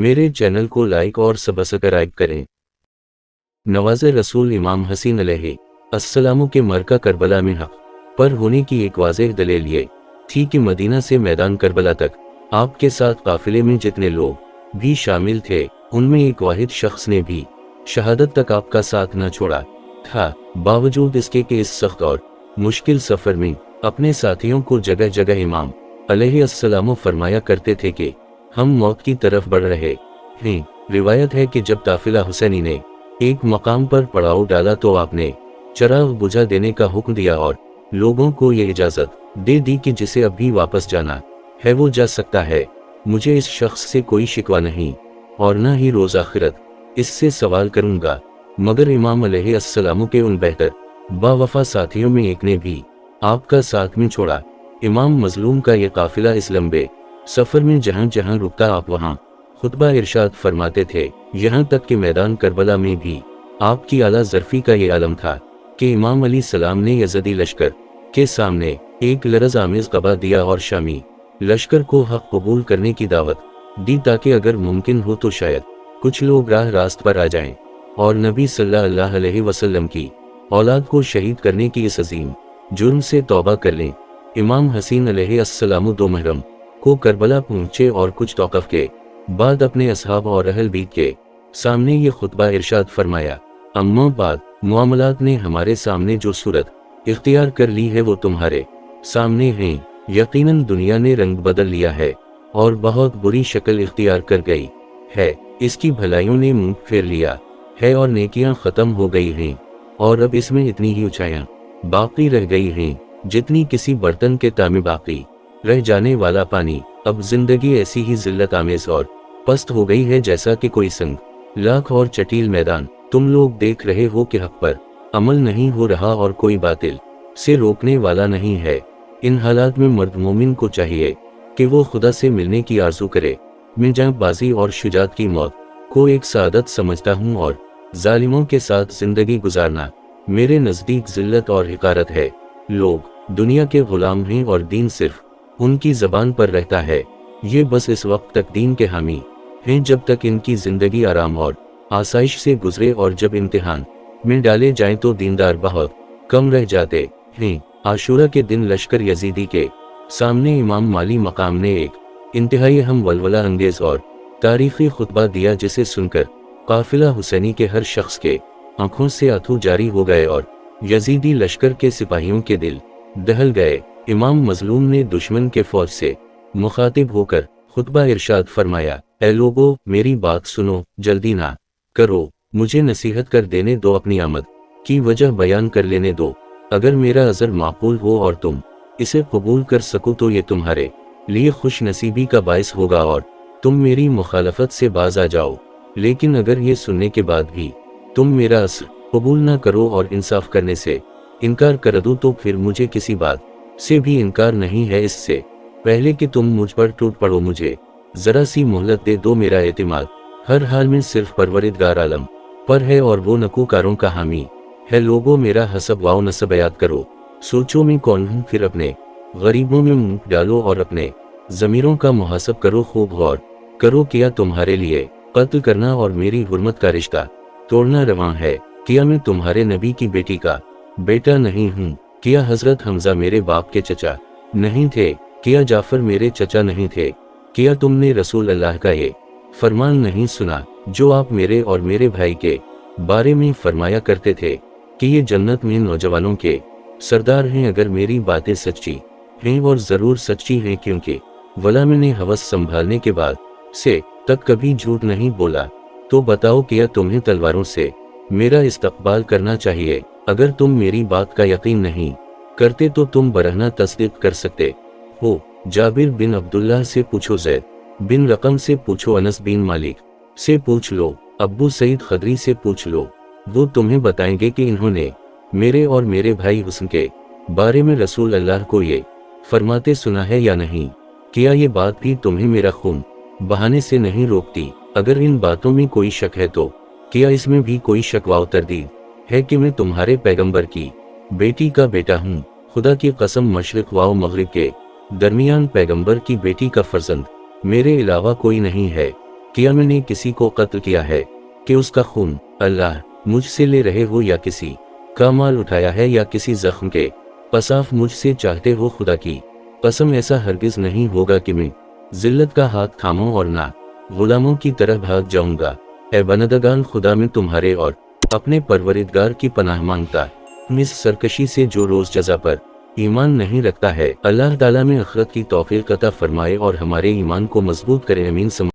मेरे चैनल को लाइक और सब्सक्राइब करें। नवाज़े रसूल इमाम हसन अलैहिस्सलाम के मरका करबला में हक पर होने की एक वाज़ेह दलील ये थी कि मदीना से मैदान करबला तक आपके साथ काफिले में जितने लोग भी शामिल थे, उनमें एक वाहिद शख्स ने भी शहादत तक आपका साथ न छोड़ा था। बावजूद इसके कि इस सख्त और मुश्किल सफ़र में अपने साथियों को जगह जगह इमाम अलैहिस्सलाम फरमाया करते थे कि हम मौत की तरफ बढ़ रहे हैं। रिवायत है कि जब काफिला हुसैनी ने एक मकाम पर पड़ाव डाला तो आपने चराग बुझा देने का हुक्म दिया और लोगों को ये इजाज़त दे दी कि जिसे अभी वापस जाना है वो जा सकता है। मुझे इस शख्स से कोई शिकवा नहीं और न ही रोज़ आखिरत इससे सवाल करूंगा। मगर इमाम अलैहिस्सलाम के उन बेहतर बावफा साथियों में एक ने भी आपका साथ में छोड़ा। इमाम मजलूम का ये काफिला इस लंबे सफ़र में जहाँ जहाँ रुकता आप वहाँ खुतबा इरशाद फरमाते थे। यहाँ तक कि मैदान करबला में भी आपकी आला ज़रफ़ी का ये आलम था कि इमाम अली सलाम ने यज़दी लश्कर के सामने एक लरज़ आमेज़ क़बा दिया और शामी लश्कर को हक़ कबूल करने की दावत दी ताकि अगर मुमकिन हो तो शायद कुछ लोग राह रास्त पर आ जाएं और नबी सल्लल्लाहु अलैहि वसल्लम की औलाद को शहीद करने की इस अजीम जुर्म से तौबा कर लें। इमाम हसन अलैहिस्सलाम 2 मुहर्रम को करबला पहुँचे और कुछ तौक़ुफ़ के बाद अपने असहाब और अहल बीत के सामने ये खुतबा इरशाद फरमाया। अम्मा बाद मुआमलात ने हमारे सामने जो सूरत इख्तियार कर ली है वो तुम्हारे सामने हैं। यकीनन दुनिया ने रंग बदल लिया है और बहुत बुरी शक्ल इख्तियार कर गई है। इसकी भलाइयों ने मुंह फेर लिया है और नेकियां ख़त्म हो गई हैं और अब इसमें इतनी ही ऊंचाइयां बाकी रह गई हैं जितनी किसी बर्तन के तामे बाकी रह जाने वाला पानी। अब जिंदगी ऐसी ही जिल्लत आमेज़ और पस्त हो गई है जैसा कि कोई संग लाख और चटील मैदान तुम लोग देख रहे हो कि हक पर अमल नहीं हो रहा और कोई बातिल से रोकने वाला नहीं है। इन हालात में मर्द मोमिन को चाहिए कि वो खुदा से मिलने की आरज़ू करे। मैं जांबाजी और शुजात की मौत को एक सादत समझता हूँ और जालिमों के साथ जिंदगी गुजारना मेरे नज़दीक जिल्लत और हिकारत है। लोग दुनिया के गुलाम हैं और दीन सिर्फ उनकी ज़बान पर रहता है। ये बस इस वक्त तक दीन के हामी हैं जब तक इनकी ज़िंदगी आराम और आसाइश से गुजरे और जब इम्तिहान में डाले जाएं तो दीनदार बहुत कम रह जाते हैं। आशूरा के दिन लश्कर यजीदी के सामने इमाम माली मकाम ने एक इंतहाई अहम वलवला अंगेज़ और तारीख़ी खुतबा दिया जिसे सुनकर काफिला हुसैनी के हर शख्स के आंखों से आंसू जारी हो गए और यजीदी लश्कर के सिपाहियों के दिल दहल गए। इमाम मजलूम ने दुश्मन के फौज से मुखातिब होकर खुतबा इरशाद फरमाया, ऐ लोगो मेरी बात सुनो, जल्दी ना करो, मुझे नसीहत कर देने दो, अपनी आमद की वजह बयान कर लेने दो। अगर मेरा अज़र माकूल हो और तुम इसे कबूल कर सको तो ये तुम्हारे लिए खुश नसीबी का बायस होगा और तुम मेरी मुखालफत से बाज आ जाओ। लेकिन अगर ये सुनने के बाद भी तुम मेरा असर कबूल ना करो और इंसाफ करने से इनकार कर दो तो फिर मुझे किसी बात से भी इनकार नहीं है। इससे पहले कि तुम मुझ पर टूट पड़ो मुझे ज़रा सी मोहलत दे दो। मेरा एतमाद हर हाल में सिर्फ परवरिदगार आलम पर है और वो नकोकारों का हामी है। लोगों मेरा हसब वाओ नसब याद करो, सोचो मैं कौन हूँ, फिर अपने गरीबों में मुँह डालो और अपने ज़मीरों का मुहासब करो। खूब गौर करो, किया तुम्हारे लिए कत्ल करना और मेरी हुर्मत का रिश्ता तोड़ना रवां है? किया मैं तुम्हारे नबी की बेटी का बेटा नहीं हूँ? किया हजरत हमजा मेरे बाप के चचा नहीं थे? किया जाफर मेरे चचा नहीं थे? किया तुमने रसूल अल्लाह का ये फरमान नहीं सुना जो आप मेरे और मेरे भाई के बारे में फरमाया करते थे कि ये जन्नत में नौजवानों के सरदार हैं? अगर मेरी बातें सच्ची हैं और ज़रूर सच्ची हैं, क्योंकि वला मैंने हवस संभालने के बाद से तक कभी झूठ नहीं बोला, तो बताओ क्या तुम्हें तलवारों से मेरा इस्तकबाल करना चाहिए? अगर तुम मेरी बात का यकीन नहीं करते तो तुम बरहना तस्दीक कर सकते हो। जाबिर बिन अब्दुल्लाह से पूछो, ज़ैद बिन रकम से पूछो, अनस बिन मालिक से पूछ लो, अब्बू सईद खदरी से पूछ लो, वो तुम्हें बताएंगे कि इन्होंने मेरे और मेरे भाई हुस्न के बारे में रसूल अल्लाह को ये फरमाते सुना है या नहीं। क्या ये बात भी तुम्हें मेरा खून बहाने से नहीं रोकती? अगर इन बातों में कोई शक है तो क्या इसमें भी कोई शक व तरदीद है कि मैं तुम्हारे पैगंबर की बेटी का बेटा हूँ? खुदा की कसम, मशरिक व मगरिब के दरमियान पैगंबर की बेटी का फर्जंद मेरे अलावा कोई नहीं है। کیا میں نے کسی کو قتل کیا ہے کہ اس کا خون اللہ مجھ سے لے رہے ہو، یا کسی کا مال اٹھایا ہے یا کسی زخم کے پساف مجھ سے چاہتے ہو؟ خدا کی قسم ایسا ہرگز نہیں ہوگا کہ میں ذلت کا ہاتھ تھاموں اور نہ غلاموں کی طرح بھاگ جاؤں گا۔ اے بندگان خدا، میں تمہارے اور اپنے پروردگار کی پناہ مانگتا ہوں اس سرکشی سے جو روز جزا پر ایمان نہیں رکھتا ہے۔ اللہ تعالیٰ میں آخرت کی توفیق عطا فرمائے اور ہمارے ایمان کو مضبوط کرے، امین۔